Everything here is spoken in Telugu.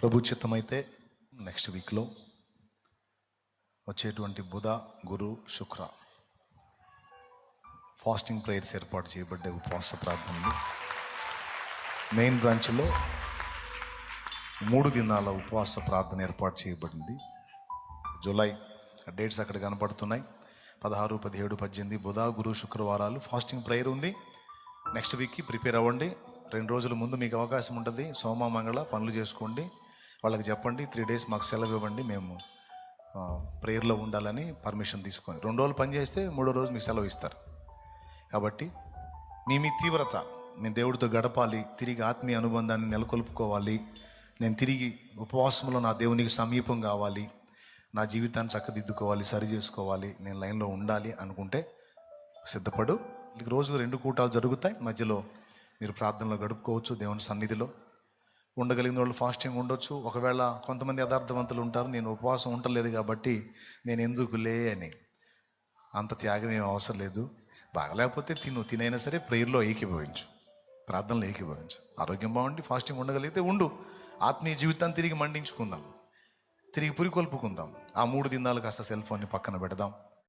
ప్రభు చిత్తమైతే నెక్స్ట్ వీక్లో వచ్చేటువంటి బుధ, గురు, శుక్ర ఫాస్టింగ్ ప్రేయర్స్ ఏర్పాటు చేయబడ్డ ఉపవాస ప్రార్థనలు మెయిన్ బ్రాంచ్లో 3 దినాల ఉపవాస ప్రార్థన ఏర్పాటు చేయబడింది. జూలై డేట్స్ అక్కడ కనపడుతున్నాయి. 16, 17, 18 బుధ, గురు, శుక్రవారాలు ఫాస్టింగ్ ప్రేయర్ ఉంది. నెక్స్ట్ వీక్కి ప్రిపేర్ అవ్వండి. 2 రోజుల ముందు మీకు అవకాశం ఉంటుంది. సోమ, మంగళ పనులు చేసుకోండి. వాళ్ళకి చెప్పండి 3 డేస్ మాకు సెలవు ఇవ్వండి, మేము ప్రేయర్లో ఉండాలని పర్మిషన్ తీసుకొని 2 రోజులు పని చేస్తే 3వ రోజు మీకు సెలవు ఇస్తారు. కాబట్టి మీ తీవ్రత, నేను దేవుడితో గడపాలి, తిరిగి ఆత్మీయ అనుబంధాన్ని నెలకొల్పుకోవాలి, నేను తిరిగి ఉపవాసంలో నా దేవునికి సమీపం కావాలి, నా జీవితాన్ని చక్కదిద్దుకోవాలి, సరి చేసుకోవాలి, నేను లైన్లో ఉండాలి అనుకుంటే సిద్ధపడు. రోజు 2 కూటాలు జరుగుతాయి. మధ్యలో మీరు ప్రార్థనలో గడుపుకోవచ్చు. దేవుని సన్నిధిలో ఉండగలిగిన వాళ్ళు ఫాస్టింగ్ ఉండొచ్చు. ఒకవేళ కొంతమంది యథార్థవంతులు ఉంటారు, నేను ఉపవాసం ఉండలేదు కాబట్టి నేను ఎందుకులే అని. అంత త్యాగం ఏం అవసరం లేదు. బాగలేకపోతే తినైనా సరే ప్రేయర్లో ఏకీభవించు, ప్రార్థనలో ఏకీభవించు. ఆరోగ్యం బాగుండి ఫాస్టింగ్ ఉండగలిగితే ఉండు. ఆత్మీయ జీవితాన్ని తిరిగి మండించుకుందాం, తిరిగి పురికొల్పుకుందాం. ఆ 3 దినాలు కాస్త సెల్ ఫోన్ని పక్కన పెడదాం.